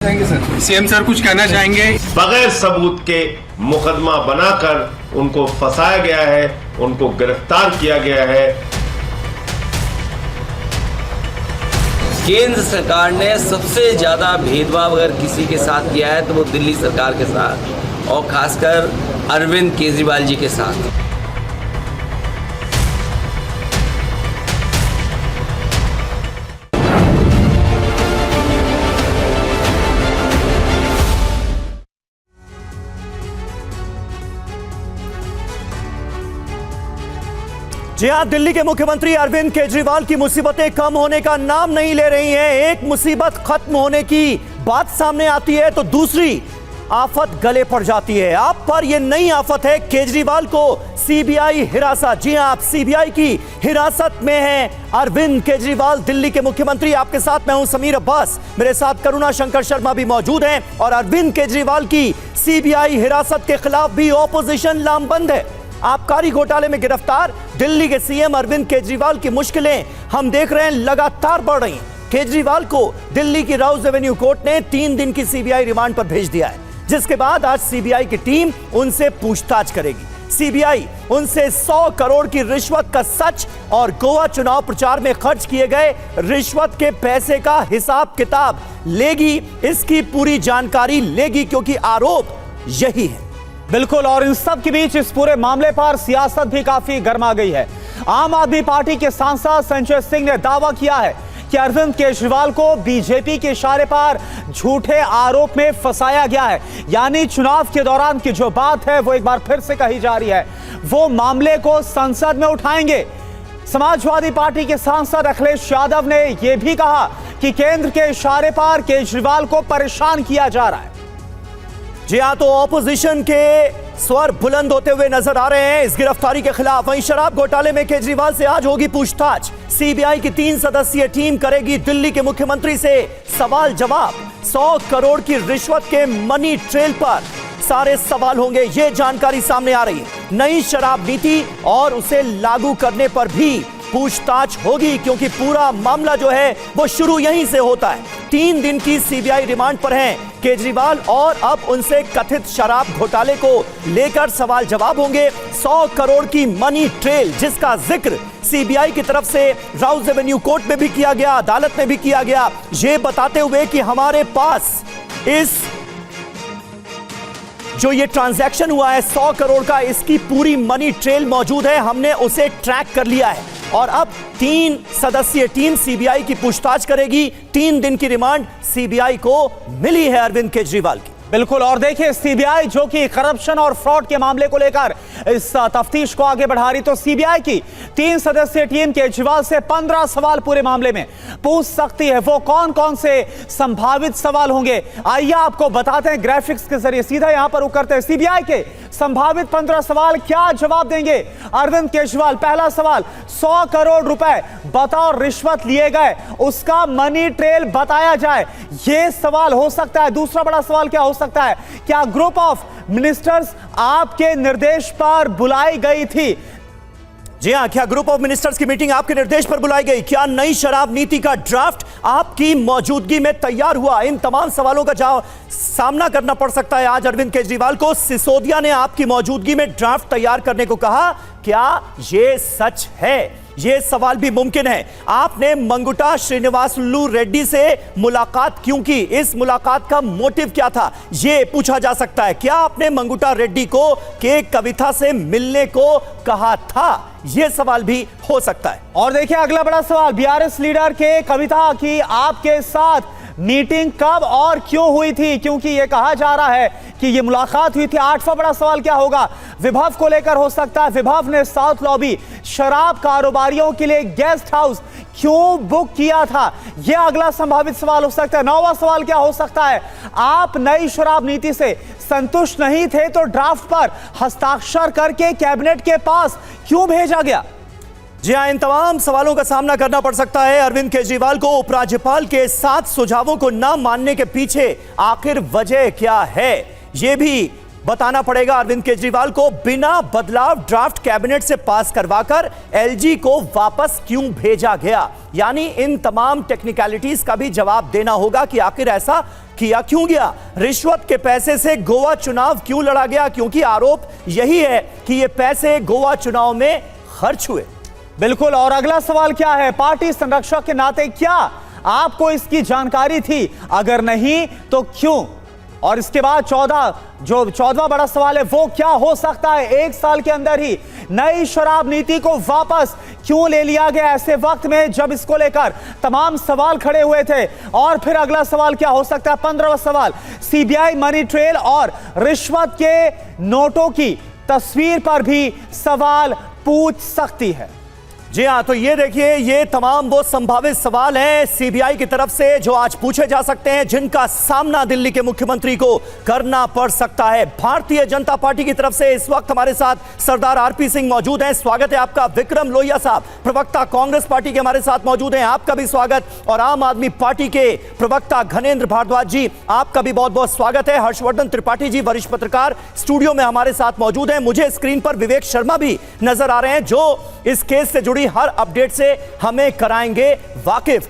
Thank you sir. CM sir कुछ कहना चाहेंगे? बगैर सबूत के मुकदमा बनाकर उनको फंसाया गया है, उनको गिरफ्तार किया गया है। केंद्र सरकार ने सबसे ज़्यादा भेदभाव अगर किसी के साथ किया है तो वो दिल्ली सरकार के साथ और खासकर अरविंद केजरीवाल जी के साथ। जी हां, दिल्ली के मुख्यमंत्री अरविंद केजरीवाल की मुसीबतें कम होने का नाम नहीं ले रही हैं। एक मुसीबत खत्म होने की बात सामने आती है तो दूसरी आफत गले पड़ जाती है। आप पर यह नई आफत है, केजरीवाल को सीबीआई हिरासत। जी हां, आप सीबीआई की हिरासत में हैं अरविंद केजरीवाल, दिल्ली के मुख्यमंत्री। आपके साथ मैं हूं समीर अब्बास, मेरे साथ करुणा शंकर शर्मा भी मौजूद हैं। और अरविंद केजरीवाल की सीबीआई हिरासत के खिलाफ भी ऑपोजिशन लामबंद है। आबकारी घोटाले में गिरफ्तार दिल्ली के सीएम अरविंद केजरीवाल की मुश्किलें हम देख रहे हैं लगातार बढ़ रही हैं। केजरीवाल को दिल्ली की राउज एवेन्यू कोर्ट ने 3 दिन की सीबीआई रिमांड पर भेज दिया है, जिसके बाद आज सीबीआई की टीम उनसे पूछताछ करेगी। सीबीआई उनसे 100 करोड़ की रिश्वत का सच और गोवा चुनाव प्रचार में खर्च किए गए रिश्वत के पैसे का हिसाब किताब लेगी, इसकी पूरी जानकारी लेगी, क्योंकि आरोप यही है। बिल्कुल, और इन सब के बीच इस पूरे मामले पर सियासत भी काफी गर्मा गई है। आम आदमी पार्टी के सांसद संजय सिंह ने दावा किया है कि अरविंद केजरीवाल को बीजेपी के इशारे पर झूठे आरोप में फंसाया गया है। यानी चुनाव के दौरान की जो बात है वो एक बार फिर से कही जा रही है, वो मामले को संसद में उठाएंगे। समाजवादी पार्टी के सांसद अखिलेश यादव ने यह भी कहा कि केंद्र के इशारे पर केजरीवाल को परेशान किया जा रहा है। जी हां, तो ऑपोजिशन के स्वर बुलंद होते हुए नजर आ रहे हैं इस गिरफ्तारी के खिलाफ। वहीं शराब घोटाले में केजरीवाल से आज होगी पूछताछ। सीबीआई की 3 सदस्यीय टीम करेगी दिल्ली के मुख्यमंत्री से सवाल जवाब। 100 करोड़ की रिश्वत के मनी ट्रेल पर सारे सवाल होंगे, ये जानकारी सामने आ रही है। नई शराब नीति और उसे लागू करने पर भी पूछताछ होगी, क्योंकि पूरा मामला जो है वो शुरू यहीं से होता है। 3 दिन की सीबीआई रिमांड पर हैं केजरीवाल और अब उनसे कथित शराब घोटाले को लेकर सवाल जवाब होंगे। 100 करोड़ की मनी ट्रेल, जिसका जिक्र सीबीआई की तरफ से राउज एवेन्यू कोर्ट में भी किया गया, अदालत में भी किया गया, ये बताते हुए कि हमारे पास इस जो ये ट्रांजैक्शन हुआ है 100 करोड़ का, इसकी पूरी मनी ट्रेल मौजूद है, हमने उसे ट्रैक कर लिया है। और अब 3 सदस्यीय टीम सीबीआई की पूछताछ करेगी। 3 दिन की रिमांड सीबीआई को मिली है अरविंद केजरीवाल की। बिल्कुल, और देखिए सीबीआई जो कि करप्शन और फ्रॉड के मामले को लेकर इस तफ्तीश को आगे बढ़ा रही, तो सीबीआई की 3 सदस्यीय टीम केजरीवाल से 15 सवाल पूरे मामले में पूछ सकती है। वो कौन कौन से संभावित सवाल होंगे, आइए आपको बताते हैं ग्राफिक्स के जरिए। सीधा यहां पर उतरते हैं, सीबीआई के संभावित 15 सवाल क्या जवाब देंगे अरविंद केजरीवाल। पहला सवाल, 100 करोड़ रुपए बतौर रिश्वत लिए गए, उसका मनी ट्रेल बताया जाए, यह सवाल हो सकता है। दूसरा बड़ा सवाल क्या हो सकता है, क्या ग्रुप ऑफ मिनिस्टर्स आपके निर्देश पर बुलाई गई थी? जी हां, क्या ग्रुप ऑफ मिनिस्टर्स की मीटिंग आपके निर्देश पर बुलाई गई? क्या नई शराब नीति का ड्राफ्ट आपकी मौजूदगी में तैयार हुआ? इन तमाम सवालों का सामना करना पड़ सकता है आज अरविंद केजरीवाल को। सिसोदिया ने आपकी मौजूदगी में ड्राफ्ट तैयार करने को कहा, क्या यह सच है? यह सवाल भी मुमकिन है। आपने मंगुटा श्रीनिवासलू रेड्डी से मुलाकात क्यों की? इस मुलाकात का मोटिव क्या था, यह पूछा जा सकता है। क्या आपने मंगुटा रेड्डी को के कविता से मिलने को कहा था? यह सवाल भी हो सकता है। और देखिए अगला बड़ा सवाल, बीआरएस लीडर के कविता की आपके साथ मीटिंग कब और क्यों हुई थी? क्योंकि यह कहा जा रहा है कि यह मुलाकात हुई थी। 8वां बड़ा सवाल क्या होगा, विभव को लेकर हो सकता है। विभव ने साउथ लॉबी शराब कारोबारियों के लिए गेस्ट हाउस क्यों बुक किया था, यह अगला संभावित सवाल हो सकता है। 9वां सवाल क्या हो सकता है, आप नई शराब नीति से संतुष्ट नहीं थे तो ड्राफ्ट पर हस्ताक्षर करके कैबिनेट के पास क्यों भेजा गया? जी हां, इन तमाम सवालों का सामना करना पड़ सकता है अरविंद केजरीवाल को। उपराज्यपाल के 7 सुझावों को न मानने के पीछे आखिर वजह क्या है, यह भी बताना पड़ेगा अरविंद केजरीवाल को बिना बदलाव ड्राफ्ट कैबिनेट से पास करवाकर एलजी को वापस क्यों भेजा गया। यानी इन तमाम टेक्निकलिटीज का भी जवाब देना होगा कि आखिर ऐसा किया क्यों गया। रिश्वत के पैसे से गोवा चुनाव क्यों लड़ा गया, क्योंकि आरोप यही है कि ये पैसे गोवा चुनाव में खर्च हुए। बिल्कुल। और अगला सवाल क्या है, पार्टी संरक्षक के नाते क्या आपको इसकी जानकारी थी? अगर नहीं तो क्यों? और इसके बाद 14वां बड़ा सवाल है वो क्या हो सकता है? एक साल के अंदर ही नई शराब नीति को वापस क्यों ले लिया गया ऐसे वक्त में जब इसको लेकर तमाम सवाल खड़े हुए थे? और फिर अगला सवाल क्या हो सकता है, 15वां सवाल, सीबीआई मनी ट्रेल और रिश्वत के नोटों की तस्वीर पर भी सवाल पूछ सकती है। जी हां, तो ये देखिए, ये तमाम वो संभावित सवाल हैं सीबीआई की तरफ से जो आज पूछे जा सकते हैं, जिनका सामना दिल्ली के मुख्यमंत्री को करना पड़ सकता है। भारतीय जनता पार्टी की तरफ से इस वक्त हमारे साथ सरदार आरपी सिंह मौजूद हैं, स्वागत है आपका। विक्रम लोहिया साहब, प्रवक्ता कांग्रेस पार्टी के हमारे साथ मौजूद हैं, आपका भी स्वागत। और आम आदमी पार्टी के प्रवक्ता घनेंद्र भारद्वाज जी, आपका भी बहुत बहुत स्वागत है। हर्षवर्धन त्रिपाठी जी, वरिष्ठ पत्रकार, स्टूडियो में हमारे साथ मौजूद हैं। मुझे स्क्रीन पर विवेक शर्मा भी नजर आ रहे हैं जो इस केस से जुड़ी हर अपडेट से हमें कराएंगे वाकिफ।